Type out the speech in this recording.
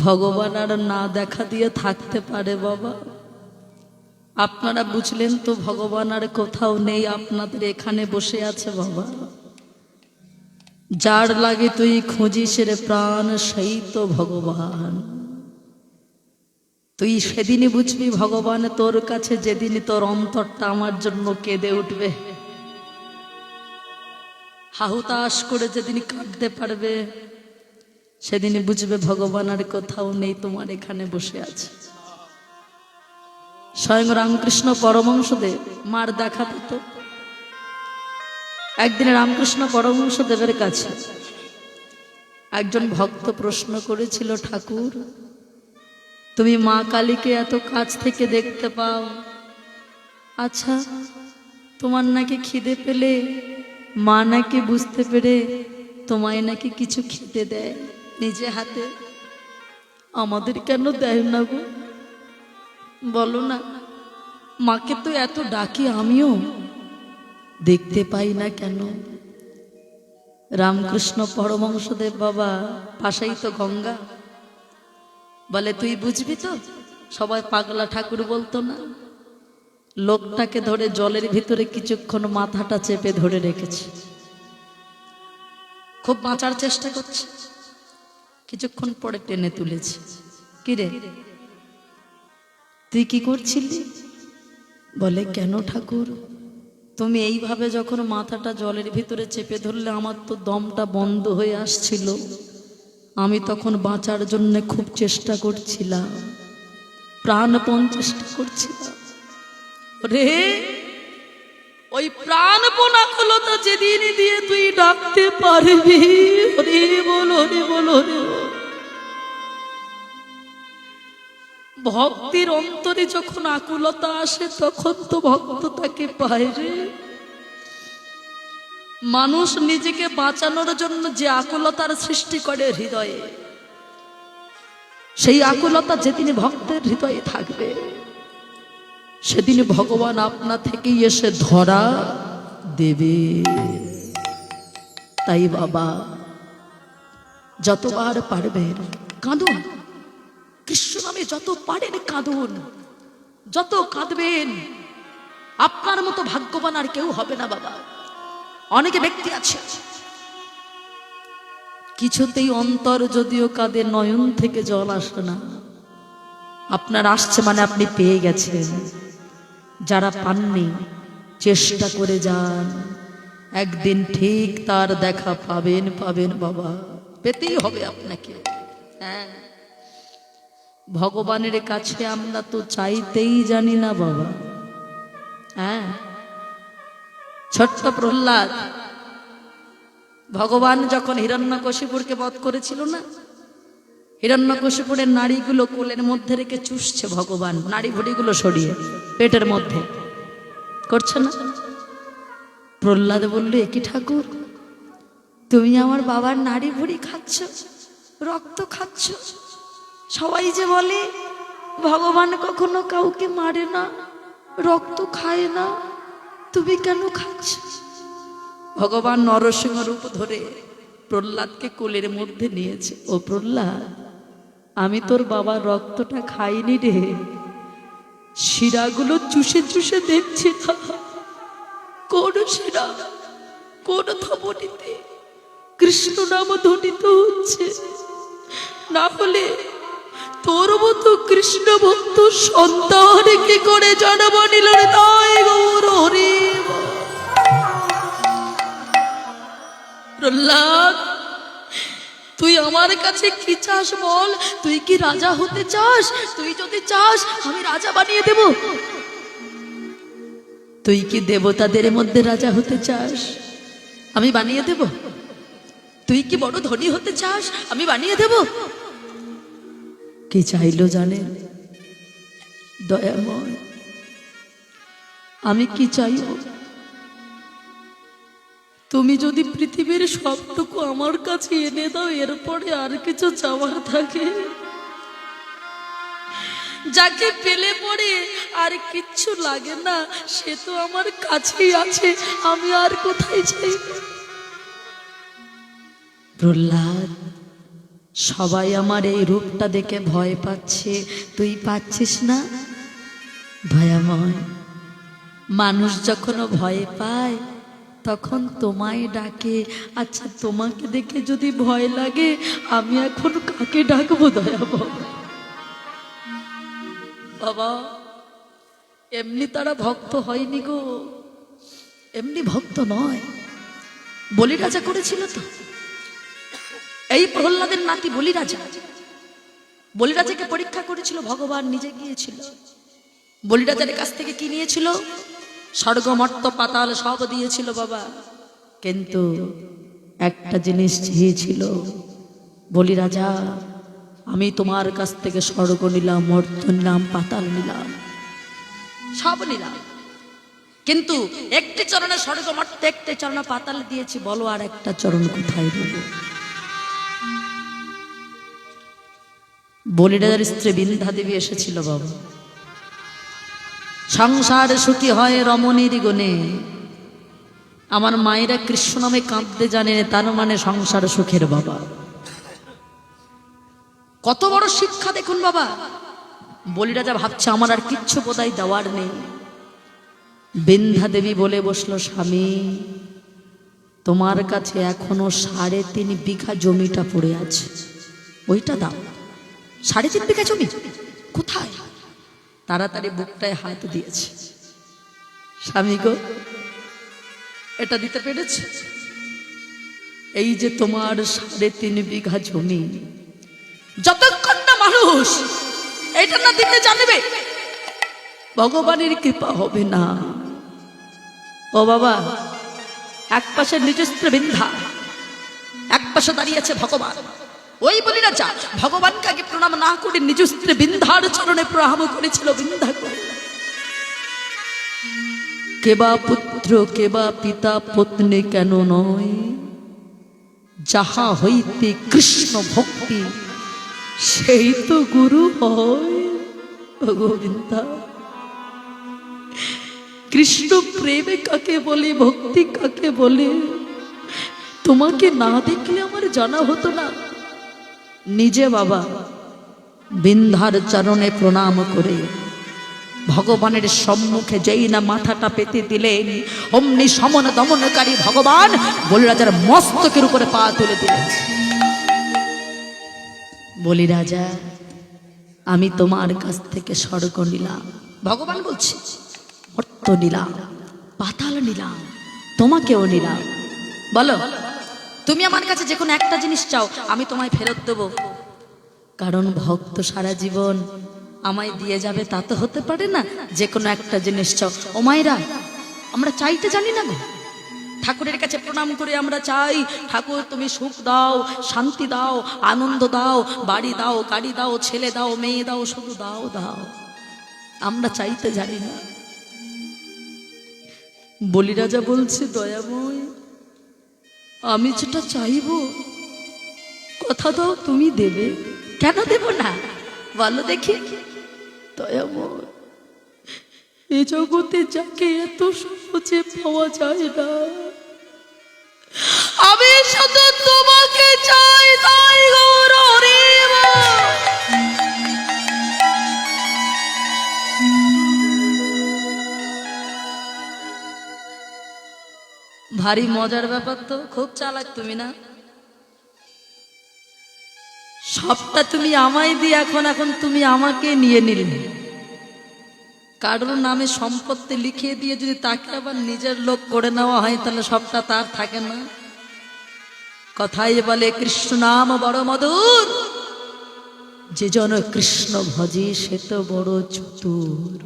ভগবান আর না দেখা দিয়ে থাকতে পারে বাবা? আপনারা বুঝলেন তো ভগবান আর কোথাও নেই, আপনাদের এখানে বসে আছে বাবা। যার লাগে তুই খুঁজিস রে প্রাণ, সেই তো ভগবান। তুই সেদিনই বুঝবি ভগবান তোর কাছে, যেদিন তোর অন্তরটা আমার জন্য কেঁদে উঠবে, হাহুতাশ করে যেদিন কাঁদতে পারবে, সেদিন বুঝবে ভগবান আর কোথাও নেই, তোমার এখানে বসে আছে। স্বয়ং রামকৃষ্ণ পরমহংসদেব মার দেখা পেত। একদিন রামকৃষ্ণ পরমহংসদেবের কাছে একজন ভক্ত প্রশ্ন করেছিল, ঠাকুর তুমি মা কালীকে এত কাছ থেকে দেখতে পাও, আচ্ছা তোমার নাকি খিদে পেলে মা নাকি বুঝতে পেরে তোমায় নাকি কিছু খেতে দেয় নিজে হাতে, আমাদের কেন দেয় না গো? বলো না, মাকে তো এত ডাকি, আমিও দেখতে পাই না কেন? রামকৃষ্ণ পরমহংসদেব বাবা, পাশেই তো গঙ্গা, বলে তুই বুঝবি তো, সবাই পাগলা ঠাকুর বলতো না? লোকটাকে ধরে জলের ভিতরে কিছুক্ষণ মাথাটা চেপে ধরে রেখেছে, খুব বাঁচার চেষ্টা করছে, কিছুক্ষণ পরে টেনে তুলেছে। কিরে তুই কি করছিলি? বলে কেন ঠাকুর, তুমি এইভাবে যখন মাথাটা জলের ভিতরে চেপে ধরলে আমার তো দমটা বন্ধ হয়ে আসছিল, আমি তখন বাঁচার জন্য খুব চেষ্টা করছিলাম, প্রাণপণ চেষ্টা করছিলাম। রে ওই প্রাণপণ আকুলতা যেদিন দিয়ে তুই ডাকতে পারবি, হরি বল হরি বল হরি বল। ভক্তির অন্তরে যখন আকুলতা আসে তখন তো ভক্ত তাকে পায় রে। মানুষ নিজেকে বাঁচানোর জন্য যে আকুলতার সৃষ্টি করে হৃদয়ে, সেই আকুলতা যেদিন ভক্তের হৃদয়ে থাকবে, সেদিন ভগবান আপনা থেকেই এসে ধরা দেবে। তাই বাবা যতবার পারবেন কাঁদুন, কৃষ্ণ নামে যত পারেন কাঁদুন, যত কাঁদবেন আপনার মতো ভাগ্যবান আর কেউ হবে না বাবা। অনেকে ব্যক্তি আছে কিছুতেই অন্তর যদিও কাঁদে, নয়ন থেকে জল আসে না। আপনার আসছে মানে আপনি পেয়ে গেছেন, যারা পাননি চেষ্টা করে যান, একদিন ঠিক তার দেখা পাবেন, পাবেন বাবা, পেতেই হবে আপনাকে। হ্যাঁ, ভগবানের কাছে আমরা তো চাইতেই জানি না বাবা। হ্যাঁ, ছোট্ট প্রহ্লাদ, ভগবান যখন হিরণ্যকশিপুরকে বধ করেছিল না, হিরণ্যকশিপুরের নাড়িগুলো কোলের মধ্যে রেখে চুষছে ভগবান, নাড়ি ভুড়িগুলো সরিয়ে পেটের মধ্যে করছে না? প্রহ্লাদ বলল, একি ঠাকুর, তুমি আমার বাবার নাড়ি ভুড়ি খাচ্ছ, রক্ত খাচ্ছ, সবাই যে বলে ভগবান কখনো কাউকে মারে না, রক্ত খায় না, তুমি কেন খাচ্ছ? ভগবান নরসিংহ রূপ ধরে প্রহ্লাদকে কোলের মধ্যে নিয়েছে। ও প্রহ্লাদ, আমি তোর বাবার রক্তটা খাইনি রে, শিরাগুলো চুষে চুষে দেখছি না, কোন শিরা কোন ধমনীতে কৃষ্ণ নাম ধ্বনিত হচ্ছে, না হলে তোর মতো কৃষ্ণ ভক্ত সন্তান কি করে জন্ম নিল রে? তাই গৌর হরি। প্রহ্লাদ, তুই আমার কাছে কি চাস বল? তুই কি রাজা হতে চাস? তুই যদি চাস আমি রাজা বানিয়ে দেব। তুই কি দেবতাদের মধ্যে রাজা হতে চাস? আমি বানিয়ে দেব। তুই কি বড় ধনী হতে চাস? আমি বানিয়ে দেব। কি চাইলো জানেন দয়াময়? আমি কি চাইব? তুমি যদি পৃথিবীর সবটুকু আমার কাছে এনে দাও, এরপরে আর কিছু চাওয়ার থাকে? যাকে পেলে পরে আর কিচ্ছু লাগে না, সে তো আমার কাছেই আছে, আমি আর কোথায় চাই? প্রহ্লাদ সবাই আমার এই রূপটা দেখে ভয় পাচ্ছে, তুই পাচ্ছিস না? ভয়াময়। মানুষ যখন ভয় পায় তখন তোমায় ডাকে। আচ্ছা, তোমাকে দেখে যদি ভয় লাগে, আমি এখন কাকে ডাকবো দয়াময়? বাবা, এমনি তারা ভক্ত হয়নি গো, এমনি ভক্ত নয়। বলি রাজা করেছিল তো, এই প্রহ্লাদের নাতি বলি রাজা। বলি রাজাকে পরীক্ষা করেছিল, ভগবান নিজে গিয়েছিল। বলি রাজার কাছ থেকে কি নিয়েছিল? স্বর্গ মর্ত পাতাল সব দিয়েছিল বাবা, কিন্তু একটা জিনিস চেয়েছিল, বলি রাজা আমি তোমার কাছ থেকে স্বর্গ নিলাম, মর্ত নিলাম, পাতাল নিলাম, সব নিলাম, কিন্তু একটি চরণে স্বর্গ মর্ত, একটি চরণে পাতাল দিয়েছি, বলো আর একটা চরণ কোথায় দেব? বলি রাজার স্ত্রী বিন্ধ্যা দেবী এসেছিল বাবা। সংসার সুখী হয় রমণীর গুণে। আমার মায়েরা কৃষ্ণ নামে কাঁদতে জানে, তার মানে সংসার সুখের বাবা। কত বড় শিক্ষা দেখুন বাবা। বলি রাজা ভাবছে আমার আর কিচ্ছু বোধহয় দেওয়ার নেই। বিন্ধ্যা দেবী বলে বসলো, স্বামী তোমার কাছে এখনো 3.5 বিঘা জমিটা পড়ে আছে, ওইটা দাও। 3.5 বিঘা জমি কোথায়? তাড়াতাড়ি বুকটায় হাত দিয়েছে। স্বামী গো, এটা দিতে পেরেছে? এই যে তোমার 3.5 বিঘা জমি, যতক্ষণ না মানুষ এটা না দিতে জানবে, ভগবানের কৃপা হবে না। ও বাবা, এক পাশে নিজস্ব বিন্ধ্যা, এক পাশে দাঁড়িয়েছে ভগবান। ওই বলি রাজা ভগবানকে আগে প্রণাম না করে নিজ স্ত্রী বিন্ধ্যার চরণে প্রণাম করেছিল। বিন্ধ্যা কেবা পুত্র কেবা পিতা পত্নী কেন নয়, যাহা হইতে কৃষ্ণ ভক্তি সেই তো গুরু হয়। গোবিন্দা, কৃষ্ণ প্রেমে কাকে বলে, ভক্তি কাকে বলে, তোমাকে না দেখলে আমার জানা হতো না। নিজে বাবা বিন্ধ্যার চরণে প্রণাম করে ভগবানের সম্মুখে যেই না মাথাটা পেতে দিলেন, অমনি সমন দমনকারী ভগবান বলি রাজার মস্তকের উপরে পা তুলে দিলেন। বলি রাজা আমি তোমার কাছ থেকে স্বর্গ নিলাম, ভগবান বলছে, মর্ত নিলাম, পাতাল নিলাম, তোমাকেও নিলাম। বলো তুমি আমার কাছে যে কোনো একটা জিনিস চাও, আমি তোমায় ফেরত দেব। কারণ ভক্ত সারা জীবন আমায় দিয়ে যাবে তা তো হতে পারে না। যে কোনো একটা জিনিস চাও। ও মায়েরা, আমরা চাইতে জানি না গো। ঠাকুরের কাছে প্রণাম করে আমরা চাই, ঠাকুর তুমি সুখ দাও, শান্তি দাও, আনন্দ দাও, বাড়ি দাও, গাড়ি দাও, ছেলে দাও, মেয়ে দাও, শুধু দাও দাও। আমরা চাইতে জানি না। বলি রাজা বলছে, দয়াময় আমি যেটা চাইবো কথা দাও তুমি দেবে। কেন দেব না বলো দেখি? দয়াময় এ জগতে যাকে এত সহজে পাওয়া যায় না, আমি শুধু তোমাকে চাই। তাই গৌর হরি ভারী মজার ব্যাপার তো, খুব চালাক তুমি না? সবটা তুমি আমায় দিয়ে এখন তুমি আমাকে নিয়ে নিলে। কারোর নামে সম্পত্তি লিখিয়ে দিয়ে যদি তাকে আবার নিজের লোক করে নেওয়া হয়, তাহলে সবটা তার থাকে না। কথাই বলে কৃষ্ণ নাম বড় মধুর, যে জন কৃষ্ণ ভজে সে তো বড় চতুর।